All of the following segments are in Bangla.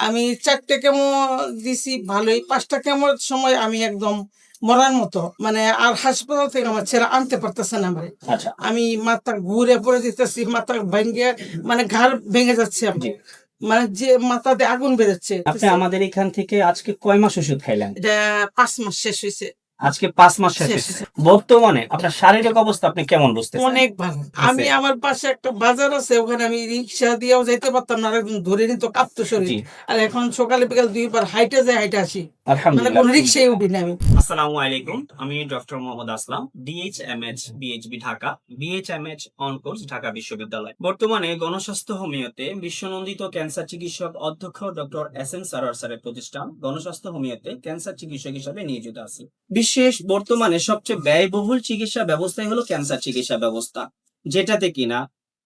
আমি 4টে কেমো দিছি ভালোই, 5টা কেমোর সময় আমি একদম মরার মতো, মানে আর হাসপাতাল থেকে আমার ছেলে আনতে পারতেছে না আমারে। আচ্ছা, আমি মাথা ঘুরে পড়ে যেতেছি, মাথা ভেঙে মানে ঘাড় ভেঙে যাচ্ছে আমার, জি। মানে যে মাথাতে আগুন বেরোচ্ছে। আপনি আমাদের এখান থেকে আজকে কয় মাস ওষুধ খাইলেন? এটা 5 মাস শেষ হয়েছে। আজকে 5 মাস শেষ শেষ। হয়েছে। বর্তমানে আপনার শারীরিক অবস্থা আপনি কেমন বুঝতেছেন? অনেক ভালো। আমি আমার পাশে একটা বাজার আছে, ওখানে আমি রিক্সা দিয়েও যাইতে পারতাম না, আর একদম ধরে নিত কাঁপতো শরীর। জি। আর এখন সকালে বিকাল 2 বার হাইটে যাই, হাইটে আসি, মানে আলহামদুলিল্লাহ। কোন রিক্সায় উঠি না আমি। আসসালামু আলাইকুম, আমি doctor Mohammad Aslam, DHMH BHB Dhaka, BHMH on course Dhaka বিশ্ববিদ্যালয়। বর্তমানে গণস্বাস্থ্য হোমিওতে বিশ্বনন্দিত ক্যান্সার চিকিৎসক অধ্যক্ষ ডক্টর এস এম সারোয়ার স্যারের প্রতিষ্ঠান গণস্বাস্থ্য হোমিওতে ক্যান্সার চিকিৎসক হিসেবে নিয়োজিত আছি। বিশেষ বর্তমানে সবচেয়ে ব্যয়বহুল চিকিৎসা ব্যবস্থাই হলো ক্যান্সার চিকিৎসা ব্যবস্থা, যেটাতে কিনা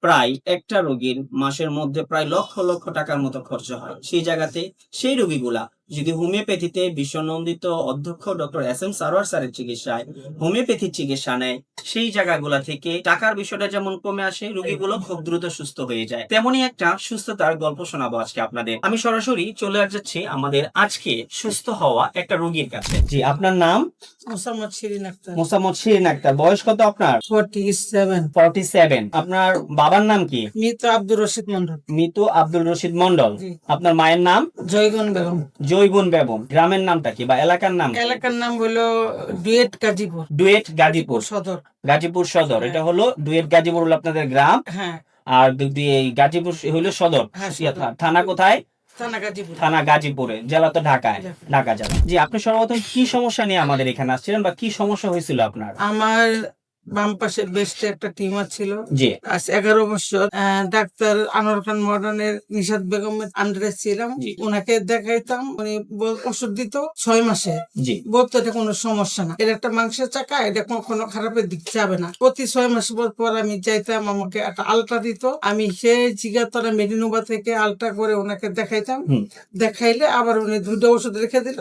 প্রায় একটা রোগীর মাসের মধ্যে প্রায় লক্ষ লক্ষ টাকার মতো খরচ হয়। সেই জায়গাতে সেই রোগীগুলা যদি হোমিওপ্যাথিতে বিশ্বনন্দিত অধ্যক্ষ ডক্টর এস এম সারোয়ার স্যারের চিকিৎসায় হোমিওপ্যাথি চিকিৎসা নেয়, সেই জায়গাগুলা থেকে টাকার বিষয়টা যেমন কমে আসে, রোগীগুলো খুব দ্রুত সুস্থ হয়ে যায়। তেমনি একটা সুস্থতার গল্প শোনাবো আজকে আপনাদের। আমি সরাসরি চলে যাচ্ছি আমাদের আজকে সুস্থ হওয়া একটা রোগীর কাছে। জি, আপনার নাম? মোসাম্মদ শিরিন আক্তার। মোসাম্মদ শিরিন আক্তার। বয়স কত আপনার? 47। 47। আপনার বাবার নাম কি? মৃত আব্দুর রশিদ মন্ডল। মৃত আব্দুল রশিদ মন্ডল। জি। আপনার মায়ের নাম? জয়গণ বেগম। জয়গুন বেগম। গ্রামের নামটা কি বা এলাকার নাম কি? এলাকার নাম হলো ডুয়েট গাজীপুর। ডুয়েট গাজীপুর। সদর। গাজীপুর সদর। এটা হলো ডুয়েট গাজীপুর হলো আপনাদের গ্রাম, হ্যাঁ আর যদি এই গাজীপুর হলো সদর। হ্যাঁ, ইয়া, সদর। থানা কোথায়? থানা গাজীপুর। থানা গাজীপুরে, জেলা তো ঢাকায়, ঢাকা। ঢাকা জেলা। জি, আপনি সর্বপ্রথম কি সমস্যা নিয়ে আমাদের এখানে আসছিলেন বা কি সমস্যা হয়েছিল আপনার? আমার বাম পাশে বেস্টে একটা টিউমার ছিল। জি। আজ 11 বছর ডাক্তার আনোয়ার খান মডার্নের নিশাদ বেগমের আন্ডারে ছিলাম। জি। ওনাকে দেখাইতাম, উনি ওষুধ দিত 6 মাসে। জি। বলতো এটা কোনো সমস্যা না, এটা একটা মাংসের চাকা, এটা কখনো খারাপের দিক যাবে না। প্রতি 6 মাস পর পর আমি যাইতাম, আমাকে একটা আলট্রা দিত, আমি সেই জিগাতলা মেডিনোভা থেকে আলট্রা করে ওনাকে দেখাইতাম। দেখাইলে আবার উনি 2টা ওষুধ রেখে দিত,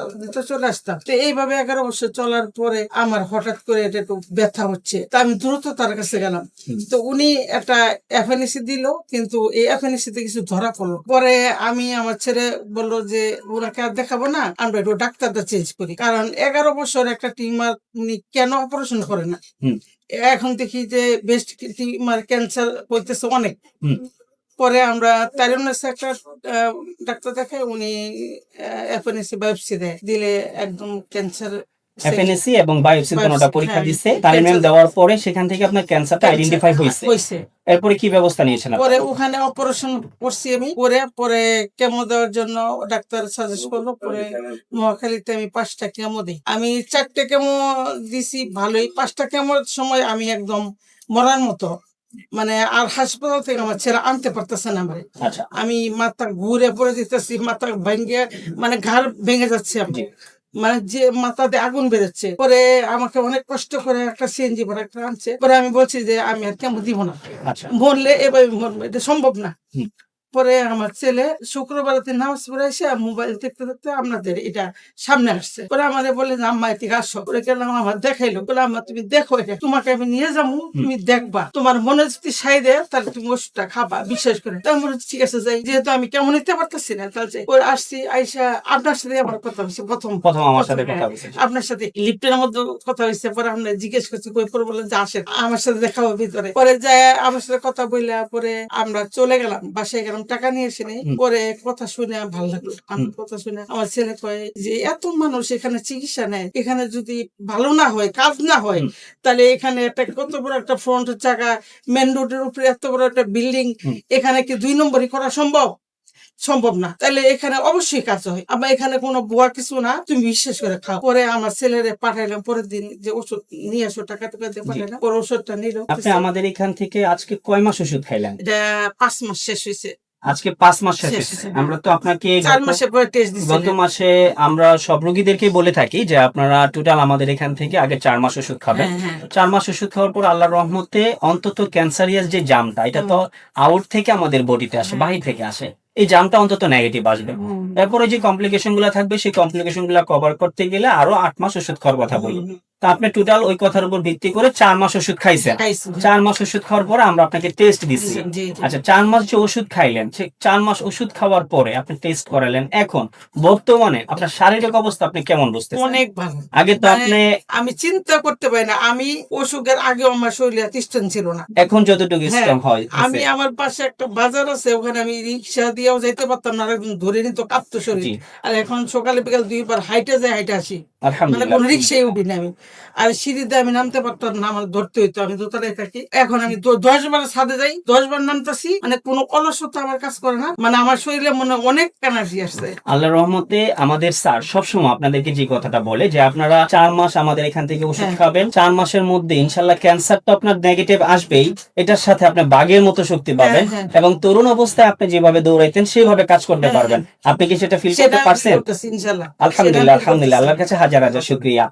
চলে আসতাম। তো এইভাবে 11 বছর চলার পরে আমার হঠাৎ করে এটা একটু ব্যথা হচ্ছে, তা আমি দ্রুত তার কাছে গেলাম। তো উনি একটা এফএনসি দিল, কিন্তু এই এফএনসি তে কিছু ধরা পড়লো। পরে আমি, আমার ছেলে বললো যে ওনাকে আর দেখাবো না, আমরা একটু ডাক্তারটা চেঞ্জ করি, কারণ 11 বছর একটা টিউমার উনি কেন অপারেশন করে না। এখন দেখি যে বেস্ট টিউমার ক্যান্সার হইতেছে অনেক। পরে আমরা তাইরুন্নেসা একটা ডাক্তার দেখাই, উনি এফএনসি বায়োপসি দেয়, দিলে একদম ক্যান্সার। এফএনএসি এবং বায়োপসি দুটোটা পরীক্ষা হ্যাঁ, দিচ্ছে, তালিম দেওয়ার পরে সেখান থেকে আপনার ক্যান্সারটা আইডেন্টিফাই হয়েছে। এরপরে কি ব্যবস্থা নিয়েছেন আপনি? পরে ওখানে অপারেশন করছি আমি, পরে কেমো দেওয়ার জন্য ডাক্তার সাজেস্ট করলো। পরে মহাখালীতে আমি 5টা কেমো দিই। আমি 4টে কেমো দিছি ভালোই, 5টা কেমোর সময় আমি একদম মরার মতো, মানে আর হাসপাতাল থেকে আমার ছেলে আনতে পারতেছে না আমারে। আচ্ছা, আমি মাথা ঘুরে পড়ে যেতেছি, মাথা ভেঙে মানে ঘাড় ভেঙে যাচ্ছে আমার, মানে যে মাথাতে আগুন বেরোচ্ছে। পরে আমাকে অনেক কষ্ট করে একটা সিএনজি ভরা একটা আনছে। পরে আমি বলছি যে আমি আর কেমন দিব না, আচ্ছা। মরলে এবার মরবো, এটা সম্ভব না। পরে আমার ছেলে শুক্রবারতে নামাজ পড়ে এসে মোবাইল দেখতে দেখতে আপনাদের এটা সামনে আসছে। পরে আমাদের বলে যে আম্মা এদিকে আসো। পরে কেন আমার দেখাইলো, বলে আম্মা তুমি দেখো, এটা তোমাকে আমি নিয়ে যাবো, তুমি দেখবা, তোমার মনে যদি সাই দেয় তাহলে তুমি ওষুধটা খাবা, বিশ্বাস করে। তাই বলে ঠিক আছে যাই, যেহেতু আমি কেমন নিতে পারতেছি না, তাহলে যাই। পরে আসছি, আইসা আপনার সাথে আমার কথা হয়েছে প্রথম আমার সাথে কথা হয়েছে। আপনার সাথে লিফটের মধ্যে কথা হয়েছে। পরে আমরা জিজ্ঞেস করছি কই, পরে বললেন যে আসেন আমার সাথে দেখাবো ভিতরে। পরে যায় আমার সাথে কথা বললা, পরে আমরা চলে গেলাম, বাসায় গেলাম, টাকা নিয়ে এসে নেই। পরে কথা শুনে ভালো লাগলো। আমার কথা শুনে আমার ছেলে কয় যে এত মানুষ এখানে চিকিৎসা নেয়, এখানে যদি ভালো না হয়, কাজ না হয়, তাহলে এখানে একটা কত বড় একটা ফ্রন্ট জায়গা, মেন রোডের উপরে এত বড় একটা বিল্ডিং, এখানে কি 2 নম্বরই করা সম্ভব না। তাহলে এখানে অবশ্যই কাজ হয়, আমার এখানে কোনো বুয়া কিছু না, তুমি বিশ্বাস করে খাও। পরে আমার ছেলেরে পাঠাইলাম, পরের দিন যে ওষুধ নিয়ে আসো, টাকা দিয়ে পাঠাইলাম। পরে ওষুধটা নিল। আপনি আমাদের এখান থেকে আজকে কয় মাস ওষুধ খাইলেন? এটা 5 মাস শেষ হয়েছে। আজকে 5 মাস শেষ শেষ হয়েছে। হয়েছে। আমরা তো আপনাকে 4 মাসের পরে টেস্ট গত দিছিলাম। মাসে আমরা সব রোগীদেরকে বলে থাকি যে আপনারা টোটাল আমাদের এখান থেকে আগে 4 মাস ওষুধ খাবেন। হ্যাঁ। 4 মাস ওষুধ খাওয়ার পর আল্লাহর রহমতে অন্তত ক্যান্সারিয়াস যে জামটা, এটা তো আউট থেকে আমাদের বডিতে আসে, বাহির থেকে আসে, এই জামটা অন্তত নেগেটিভ আসবে। এরপরে যে কমপ্লিকেশন গুলা থাকবে, সেই কমপ্লিকেশন গুলা কভার করতে গেলে আরো 8 মাস ওষুধ খাওয়ার কথা বলি। তো আপনি টোটাল ওই কথার উপর ভিত্তি করে 4 মাস ওষুধ খাইছেন। খাইছি। 4 মাস ওষুধ খাওয়ার পরে আমরা আপনাকে টেস্ট দিচ্ছি। জি, জি। আচ্ছা, 4 মাস যে ওষুধ খাইলেন, সে 4 মাস ওষুধ খাওয়ার পরে আপনি টেস্ট করালেন, এখন বর্তমানে আপনার শারীরিক অবস্থা আপনি কেমন বুঝতেছেন? অনেক ভালো। আগে তো মানে আপনি, আমি চিন্তা করতে পারি না, আমি অসুখের আগেও আমার শরীরে স্টেন ছিল না। এখন যতটুকু হ্যাঁ, সিস্টেম হয় আমি আমার পাশে একটা বাজার আছে, ওখানে আমি রিক্সা দিয়েও যাইতে পারতাম না, আর একদম ধরে নিত কাঁপতো শরীর। জি। আর এখন সকালে বিকাল 2 বার হাইটে যাই, হাইটে আসি, মানে আলহামদুলিল্লাহ। কোন রিক্সায় উঠি না আমি। আর সিঁড়িতে আমি নামতে পারতাম না, আমার ধরতে হইতো, আমি দোতলায় থাকি। এখন আমি 10 বার ছাদে যাই, 10 বার নামতাছি, মানে কোনো অলসতা আমার কাজ করে না, মানে আমার শরীরে মনে হয় অনেক এনার্জি আসছে। আল্লাহর রহমতে আমাদের স্যার সবসময় আপনাদেরকে যে কথাটা বলে যে আপনারা 4 মাস আমাদের এখান থেকে ওষুধ হ্যাঁ। খাবেন, 4 মাসের মধ্যে ইনশাল্লাহ ক্যান্সার তো আপনার নেগেটিভ আসবেই, এটার সাথে আপনি বাঘের মতো শক্তি পাবেন, হ্যাঁ। এবং তরুণ অবস্থায় আপনি যেভাবে দৌড়াইতেন সেভাবে কাজ করতে হ্যাঁ, পারবেন। আপনি কি সেটা ফিল সেটা করতে আমি পারছেন? করতেছি, ইনশাল্লাহ। আলহামদুলিল্লাহ, আলহামদুলিল্লাহ, আল্লাহর কাছে হাজার হাজার শুকরিয়া।